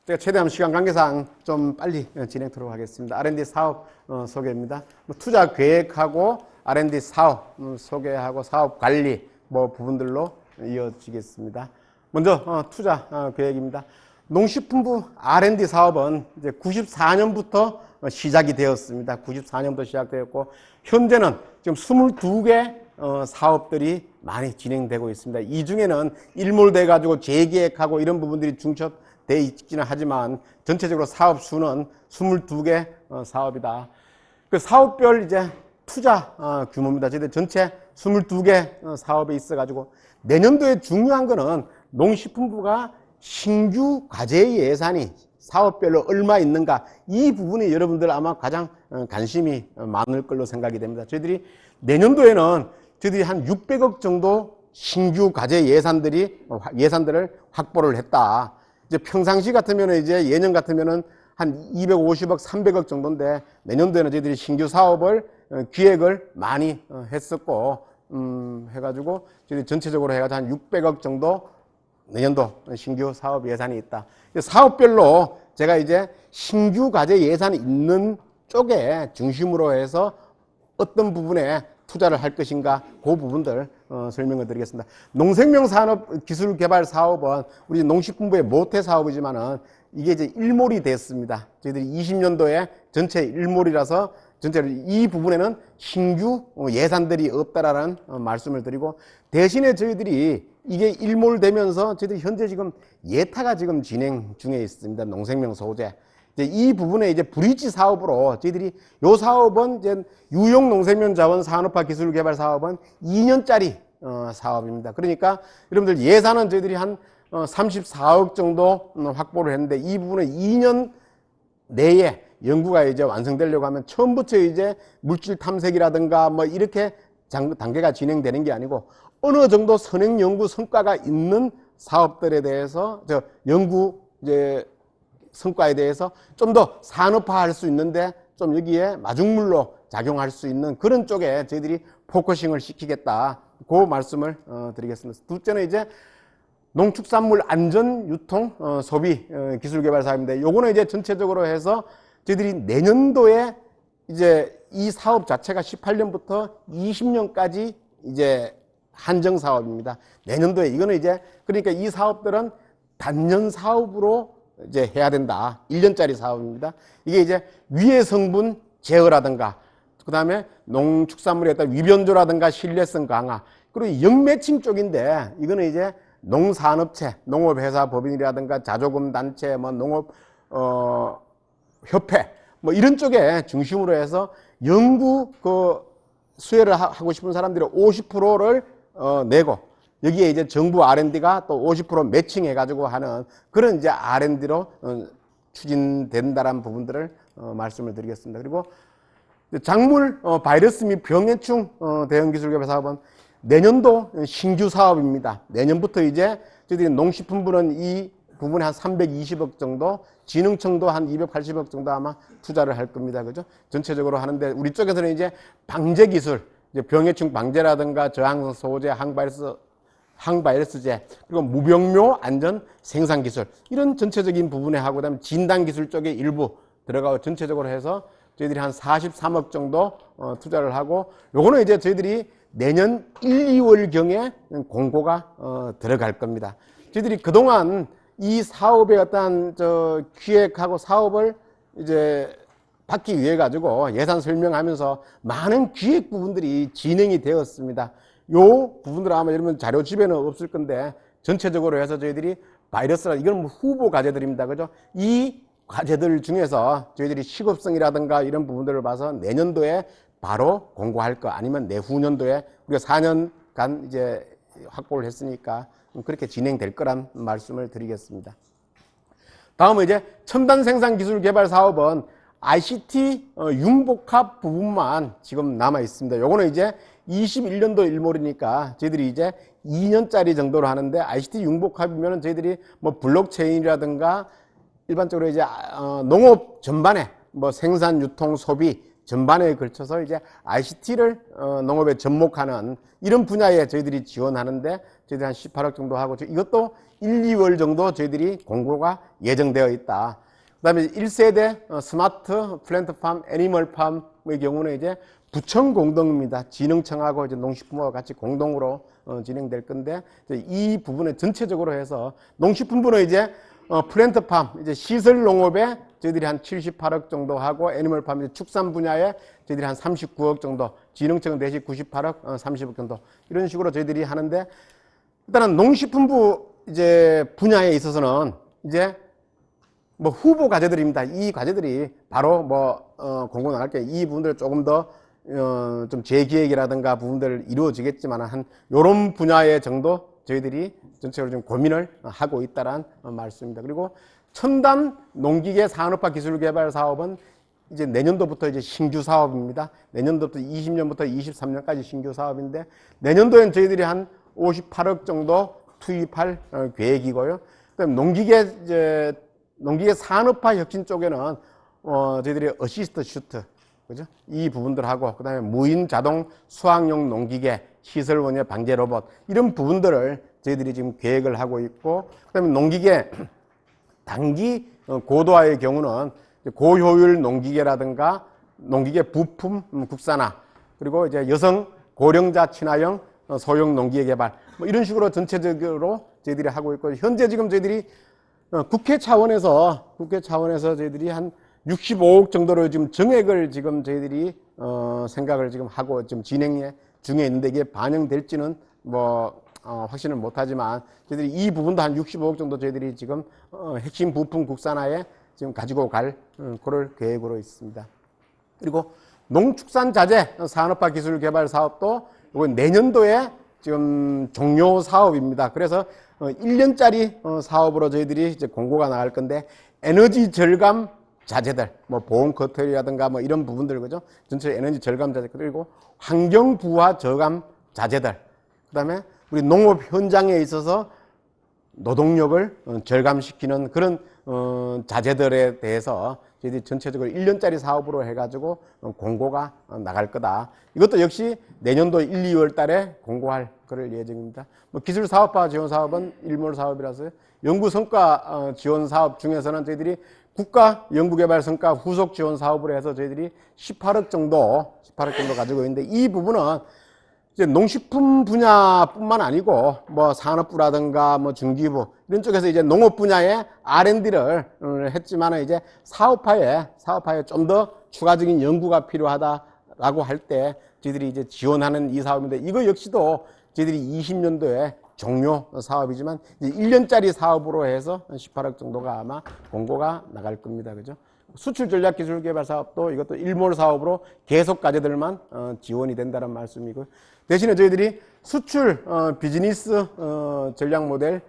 제가 최대한 시간 관계상 좀 빨리 진행하도록 하겠습니다. R&D 사업 소개입니다. 투자 계획하고 R&D 사업 소개하고 사업 관리 부분들로 이어지겠습니다. 먼저 투자 계획입니다. 농식품부 R&D 사업은 이제 94년부터 시작이 되었습니다. 94년부터 시작되었고 현재는 지금 22개 사업들이 많이 진행되고 있습니다. 이 중에는 일몰돼 가지고 재계획하고 이런 부분들이 중첩되어 있기는 하지만 전체적으로 사업 수는 22개 사업이다. 그 사업별 이제 투자 규모입니다. 저희들 전체 22개 사업에 있어 가지고 내년도에 중요한 거는 농식품부가 신규 과제 예산이 사업별로 얼마 있는가, 이 부분이 여러분들 아마 가장 관심이 많을 걸로 생각이 됩니다. 저희들이 내년도에는 저희들이 한 600억 정도 신규 과제 예산들을 확보를 했다. 이제 평상시 같으면 이제 예년 같으면은 한 250억, 300억 정도인데 내년도에는 저희들이 신규 사업을 기획을 많이 했었고 해가지고 저희들이 전체적으로 해가지고 한 600억 정도 내년도 신규 사업 예산이 있다. 사업별로 제가 이제 신규 과제 예산이 있는 쪽에 중심으로 해서 어떤 부분에 투자를 할 것인가, 그 부분들 설명을 드리겠습니다. 농생명산업기술개발사업은 우리 농식품부의 모태 사업이지만은 이게 이제 일몰이 됐습니다. 저희들이 20년도에 전체 일몰이라서 전체로 이 부분에는 신규 예산들이 없다라는 말씀을 드리고, 대신에 저희들이 이게 일몰되면서 저희들이 현재 지금 예타가 지금 진행 중에 있습니다. 농생명 소재. 이 부분에 이제 브릿지 사업으로 저희들이 요 사업은 이제 유용 농생명 자원 산업화 기술 개발 사업은 2년짜리 사업입니다. 그러니까 여러분들 예산은 저희들이 한 34억 정도 확보를 했는데 이 부분은 2년 내에 연구가 이제 완성되려고 하면 처음부터 이제 물질 탐색이라든가 이렇게 단계가 진행되는 게 아니고 어느 정도 선행 연구 성과가 있는 사업들에 대해서 연구 이제 성과에 대해서 좀 더 산업화할 수 있는데 좀 여기에 마중물로 작용할 수 있는 그런 쪽에 저희들이 포커싱을 시키겠다. 그 말씀을 드리겠습니다. 둘째는 이제 농축산물 안전 유통 소비 기술 개발 사업인데 요거는 이제 전체적으로 해서 저희들이 내년도에 이제 이 사업 자체가 18년부터 20년까지 이제 한정 사업입니다. 내년도에 이거는 이제 그러니까 이 사업들은 단년 사업으로 이제 해야 된다. 1년짜리 사업입니다. 이게 이제 위해 성분 제어라든가 그 다음에 농축산물에 따른 위변조라든가 신뢰성 강화, 그리고 역매칭 쪽인데 이거는 이제 농산업체, 농업회사 법인이라든가 자조금 단체, 농업 협회 이런 쪽에 중심으로 해서 연구 수혜를 하고 싶은 사람들이 50%를 내고 여기에 이제 정부 R&D가 또 50% 매칭해 가지고 하는 그런 이제 R&D로 추진된다라는 부분들을 말씀을 드리겠습니다. 그리고 작물 바이러스 및 병해충 대응 기술 개발 사업은 내년도 신규 사업입니다. 내년부터 이제 저희들이 농식품부는 이 부분에 한 320억 정도, 진흥청도 한 280억 정도 아마 투자를 할 겁니다. 그죠? 전체적으로 하는데 우리 쪽에서는 이제 방제 기술, 이제 병해충 방제라든가 저항성 소재, 항바이러스제, 그리고 무병묘 안전 생산 기술, 이런 전체적인 부분에 하고 그다음에 진단 기술 쪽에 일부 들어가고 전체적으로 해서 저희들이 한 43억 정도 투자를 하고, 요거는 이제 저희들이 내년 1, 2월 경에 공고가 들어갈 겁니다. 저희들이 그동안 이 사업의 어떤 기획하고 사업을 이제 받기 위해 가지고 예산 설명하면서 많은 기획 부분들이 진행이 되었습니다. 요 부분들은 아마 여러분 자료 집에는 없을 건데 전체적으로 해서 저희들이 바이러스라 이건 후보 과제들입니다. 그죠? 이 과제들 중에서 저희들이 시급성이라든가 이런 부분들을 봐서 내년도에 바로 공고할 거, 아니면 내후년도에 우리가 4년간 이제 확보를 했으니까 그렇게 진행될 거란 말씀을 드리겠습니다. 다음은 이제 첨단 생산 기술 개발 사업은 ICT 융복합 부분만 지금 남아 있습니다. 요거는 이제 21년도 일몰이니까 저희들이 이제 2년짜리 정도로 하는데, ICT 융복합이면 저희들이 블록체인이라든가 일반적으로 이제 농업 전반에 생산, 유통, 소비 전반에 걸쳐서 이제 ICT를 농업에 접목하는 이런 분야에 저희들이 지원하는데 저희들이 한 18억 정도 하고 이것도 1, 2월 정도 저희들이 공고가 예정되어 있다. 그 다음에 1세대 스마트 플랜트팜, 애니멀팜의 경우는 이제 부청 공동입니다. 진흥청하고 이제 농식품부와 같이 공동으로 진행될 건데 이 부분에 전체적으로 해서 농식품부는 이제 플랜트팜, 이제 시설 농업에 저희들이 한 78억 정도 하고 애니멀팜, 이제 축산 분야에 저희들이 한 39억 정도, 진흥청은 대신 98억, 30억 정도 이런 식으로 저희들이 하는데 일단은 농식품부 이제 분야에 있어서는 이제 뭐 후보 과제들입니다. 이 과제들이 바로 공고 나갈 게 이 부분들 조금 더 좀 재기획이라든가 부분들 이루어지겠지만 한 요런 분야의 정도 저희들이 전체적으로 좀 고민을 하고 있다란 말씀입니다. 그리고 첨단 농기계 산업화 기술 개발 사업은 이제 내년도부터 이제 신규 사업입니다. 내년도부터 20년부터 23년까지 신규 사업인데 내년도엔 저희들이 한 58억 정도 투입할 계획이고요. 그다음에 농기계 산업화 혁신 쪽에는 저희들이 어시스트 슈트, 그죠? 이 부분들하고 그다음에 무인 자동 수확용 농기계, 시설 원예 방제 로봇 이런 부분들을 저희들이 지금 계획을 하고 있고 그다음에 농기계 단기 고도화의 경우는 고효율 농기계라든가 농기계 부품 국산화 그리고 이제 여성 고령자 친화형 소형 농기계 개발 뭐 이런 식으로 전체적으로 저희들이 하고 있고 현재 지금 저희들이 국회 차원에서 저희들이 한 65억 정도로 지금 정액을 지금 저희들이 생각을 지금 하고 지금 진행 중에 있는데 이게 반영될지는 확신을 못하지만 저희들이 이 부분도 한 65억 정도 저희들이 지금 핵심 부품 국산화에 지금 가지고 갈 그럴 계획으로 있습니다. 그리고 농축산자재 산업화 기술 개발 사업도 이건 내년도에 지금 종료 사업입니다. 그래서 1년짜리 사업으로 저희들이 이제 공고가 나갈 건데 에너지 절감 자재들, 보온 커터리라든가 이런 부분들, 그죠? 전체 에너지 절감 자재, 그리고 환경 부하 저감 자재들, 그 다음에 우리 농업 현장에 있어서 노동력을 절감시키는 그런 자재들에 대해서 저희들이 전체적으로 1년짜리 사업으로 해가지고 공고가 나갈 거다. 이것도 역시 내년도 1, 2월 달에 공고할 그럴 예정입니다. 기술 사업화 지원 사업은 일몰 사업이라서 연구 성과 지원 사업 중에서는 저희들이 국가 연구개발 성과 후속 지원 사업으로 해서 저희들이 18억 정도 가지고 있는데 이 부분은 이제 농식품 분야뿐만 아니고 산업부라든가 중기부 이런 쪽에서 이제 농업 분야의 R&D를 했지만 이제 사업화에 좀 더 추가적인 연구가 필요하다라고 할 때 저희들이 이제 지원하는 이 사업인데 이거 역시도 저희들이 20년도에 종료 사업이지만 이제 1년짜리 사업으로 해서 18억 정도가 아마 공고가 나갈 겁니다. 그죠? 수출 전략 기술 개발 사업도 이것도 일몰 사업으로 계속 과제들만 지원이 된다는 말씀이고 대신에 저희들이 수출 비즈니스 전략 모델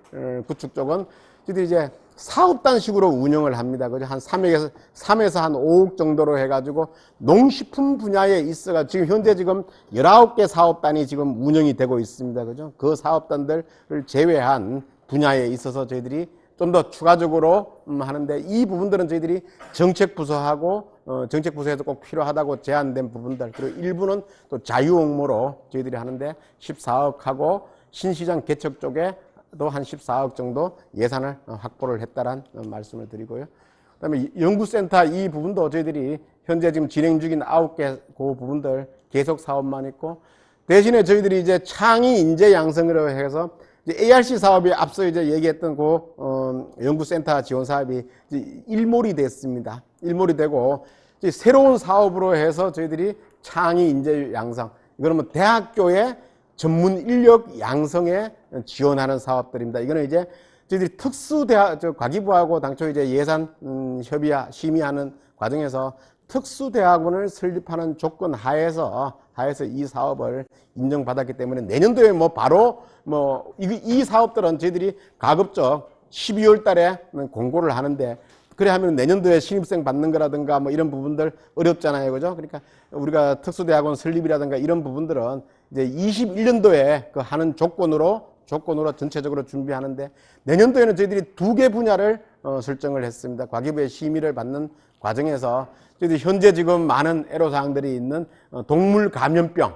구축 쪽은 저희들이 이제 사업단식으로 운영을 합니다. 그죠? 한 3에서 한 5억 정도로 해가지고 농식품 분야에 있어가 지금 현재 지금 19개 사업단이 지금 운영이 되고 있습니다. 그죠? 그 사업단들을 제외한 분야에 있어서 저희들이 좀 더 추가적으로 하는데 이 부분들은 저희들이 정책부서하고 정책부서에서 꼭 필요하다고 제안된 부분들 그리고 일부는 또 자유홍보로 저희들이 하는데 14억하고 신시장 개척 쪽에 또 한 14억 정도 예산을 확보를 했다란 말씀을 드리고요. 그다음에 연구센터 이 부분도 저희들이 현재 지금 진행 중인 9개 그 부분들 계속 사업만 있고 대신에 저희들이 이제 창의 인재 양성으로 해서 이제 ARC 사업이 앞서 이제 얘기했던 그 연구센터 지원 사업이 이제 일몰이 됐습니다. 일몰이 되고 이제 새로운 사업으로 해서 저희들이 창의 인재 양성 이거는 대학교의 전문 인력 양성에 지원하는 사업들입니다. 이거는 이제 저희들이 특수대학, 과기부하고 당초 이제 예산 심의하는 과정에서 특수대학원을 설립하는 조건 하에서 이 사업을 인정받았기 때문에 내년도에 바로 이 사업들은 저희들이 가급적 12월 달에 공고를 하는데 그래 하면 내년도에 신입생 받는 거라든가 이런 부분들 어렵잖아요. 그죠? 그러니까 우리가 특수대학원 설립이라든가 이런 부분들은 이제 21년도에 그 하는 조건으로 전체적으로 준비하는데 내년도에는 저희들이 2개 분야를 설정을 했습니다. 과기부의 심의를 받는 과정에서 저희들이 현재 지금 많은 애로사항들이 있는 동물 감염병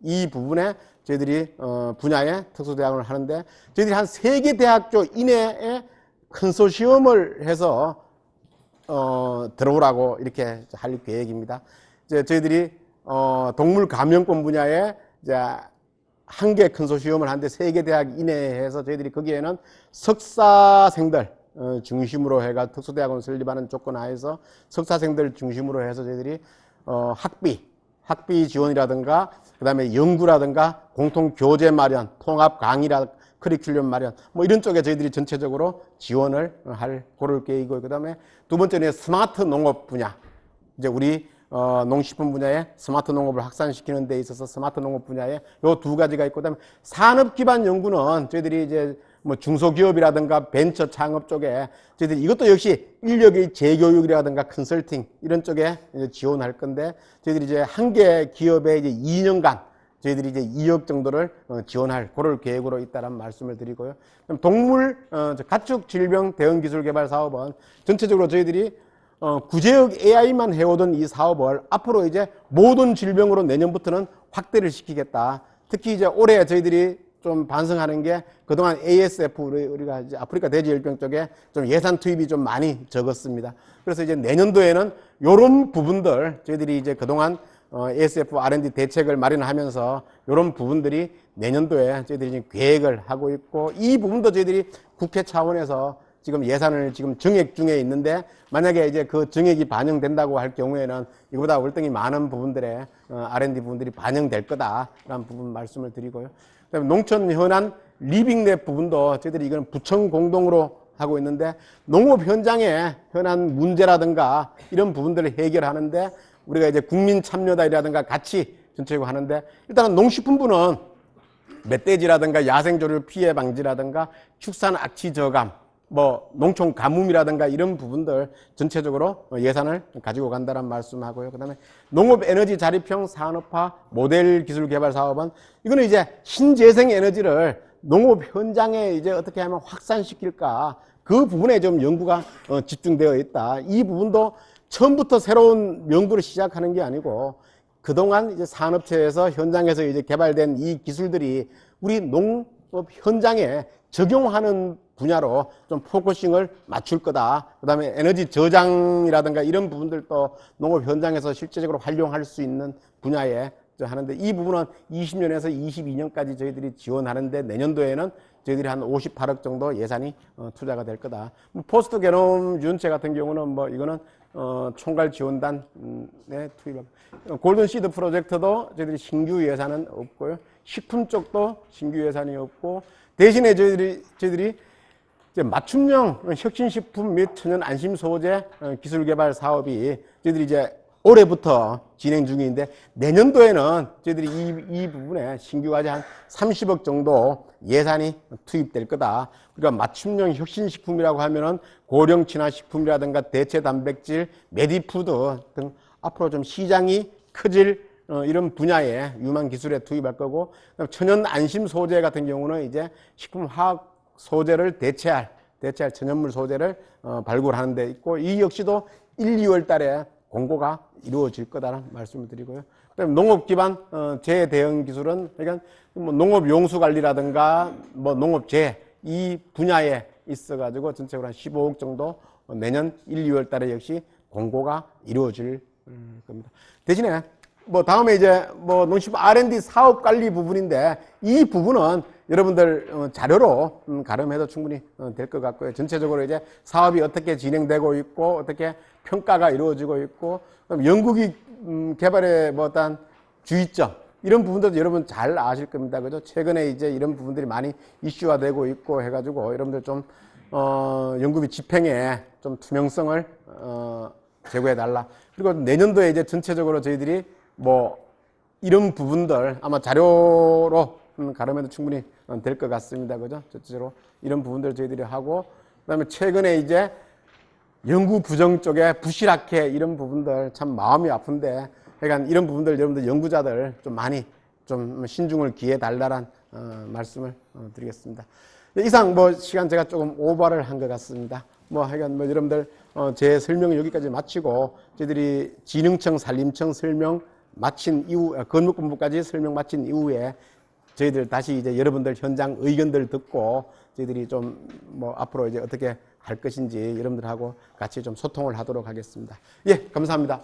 이 부분에 저희들이 분야의 특수대학을 하는데 저희들이 한 3개 대학교 이내에 컨소시엄을 해서 들어오라고 이렇게 할 계획입니다. 이제 저희들이 동물 감염병 분야에 이제 1개 컨소시엄을 하는데 3개 대학 이내에 해서 저희들이 거기에는 석사생들 중심으로 해가 특수대학원 설립하는 조건 하에서 석사생들 중심으로 해서 저희들이 학비 지원이라든가 그다음에 연구라든가 공통 교재 마련, 통합 강의라 커리큘럼 마련 뭐 이런 쪽에 저희들이 전체적으로 지원을 할 고를 계획이고 그다음에 두 번째는 스마트 농업 분야. 이제 우리 농식품 분야에 스마트 농업을 확산시키는 데 있어서 스마트 농업 분야에 요 2가지가 있고 그다음에 산업 기반 연구는 저희들이 이제 뭐 중소기업이라든가 벤처 창업 쪽에 저희들이 이것도 역시 인력의 재교육이라든가 컨설팅 이런 쪽에 이제 지원할 건데 저희들이 이제 한 개 기업에 이제 2년간 저희들이 이제 2억 정도를 지원할 그럴 계획으로 있다는 말씀을 드리고요. 그럼 동물 가축 질병 대응 기술 개발 사업은 전체적으로 저희들이 구제역 AI만 해오던 이 사업을 앞으로 이제 모든 질병으로 내년부터는 확대를 시키겠다. 특히 이제 올해 저희들이 좀 반성하는 게 그동안 ASF 우리가 이제 아프리카 돼지열병 쪽에 좀 예산 투입이 좀 많이 적었습니다. 그래서 이제 내년도에는 이런 부분들 저희들이 이제 그동안 ASF R&D 대책을 마련하면서 이런 부분들이 내년도에 저희들이 지금 계획을 하고 있고 이 부분도 저희들이 국회 차원에서 지금 예산을 지금 증액 중에 있는데 만약에 이제 그 증액이 반영된다고 할 경우에는 이거보다 월등히 많은 부분들의 R&D 부분들이 반영될 거다라는 부분 말씀을 드리고요. 그다음에 농촌 현안 리빙랩 부분도 저희들이 이건 부청 공동으로 하고 있는데 농업 현장의 현안 문제라든가 이런 부분들을 해결하는데 우리가 이제 국민 참여단이라든가 같이 전체적으로 하는데 일단은 농식품부는 멧돼지라든가 야생조류 피해 방지라든가 축산 악취 저감 뭐 농촌 가뭄이라든가 이런 부분들 전체적으로 예산을 가지고 간다는 말씀하고요. 그다음에 농업 에너지 자립형 산업화 모델 기술 개발 사업은 이거는 이제 신재생 에너지를 농업 현장에 이제 어떻게 하면 확산시킬까 그 부분에 좀 연구가 집중되어 있다. 이 부분도 처음부터 새로운 연구를 시작하는 게 아니고 그동안 이제 산업체에서 현장에서 이제 개발된 이 기술들이 우리 농업 현장에 적용하는 분야로 좀 포커싱을 맞출 거다. 그 다음에 에너지 저장이라든가 이런 부분들도 농업 현장에서 실제적으로 활용할 수 있는 분야에 하는데 이 부분은 20년에서 22년까지 저희들이 지원하는데 내년도에는 저희들이 한 58억 정도 예산이 투자가 될 거다. 포스트 게놈 유전체 같은 경우는 뭐 이거는 총괄 지원단에 투입하고 골든 시드 프로젝트도 저희들이 신규 예산은 없고요. 식품 쪽도 신규 예산이 없고 대신에 저희들이 이제 맞춤형 혁신식품 및 천연 안심 소재 기술 개발 사업이 저희들이 이제 올해부터 진행 중인데 내년도에는 저희들이 이 부분에 신규까지 한 30억 정도 예산이 투입될 거다. 그러니까 맞춤형 혁신식품이라고 하면은 고령 친화식품이라든가 대체 단백질, 메디푸드 등 앞으로 좀 시장이 커질 이런 분야에 유망 기술에 투입할 거고 천연 안심 소재 같은 경우는 이제 식품 화학 소재를 대체할 천연물 소재를 발굴하는 데 있고 이 역시도 1, 2월 달에 공고가 이루어질 거다라는 말씀을 드리고요. 그다음에 농업 기반 재해 대응 기술은 그러니까 뭐 농업 용수 관리라든가 뭐 농업 재해 이 분야에 있어 가지고 전체적으로 한 15억 정도 내년 1, 2월 달에 역시 공고가 이루어질 겁니다. 대신에 뭐 다음에 이제 뭐 농식품 R&D 사업 관리 부분인데 이 부분은 여러분들 자료로 가름해도 충분히 될 것 같고요. 전체적으로 이제 사업이 어떻게 진행되고 있고 어떻게 평가가 이루어지고 있고 연구기 개발의 뭐 어떤 주의점 이런 부분들도 여러분 잘 아실 겁니다. 그죠? 최근에 이제 이런 부분들이 많이 이슈화 되고 있고 해가지고 여러분들 좀 연구비 집행에 좀 투명성을 제고해 달라. 그리고 내년도에 이제 전체적으로 저희들이 뭐 이런 부분들 아마 자료로 가름해도 충분히 될 것 같습니다. 그죠? 전체적으로 이런 부분들 저희들이 하고 그다음에 최근에 이제 연구 부정 쪽에 부실하게 이런 부분들 참 마음이 아픈데 그러니까 이런 부분들 여러분들 연구자들 좀 많이 좀 신중을 기해 달라란 말씀을 드리겠습니다. 이상 뭐 시간 제가 조금 오버를 한 것 같습니다. 뭐 하여간 뭐 여러분들 제 설명은 여기까지 마치고 저희들이 진흥청 산림청 설명 마친 이후 건물공부까지 설명 마친 이후에 저희들 다시 이제 여러분들 현장 의견들 듣고 저희들이 좀 뭐 앞으로 이제 어떻게 할 것인지 여러분들하고 같이 좀 소통을 하도록 하겠습니다. 예, 감사합니다.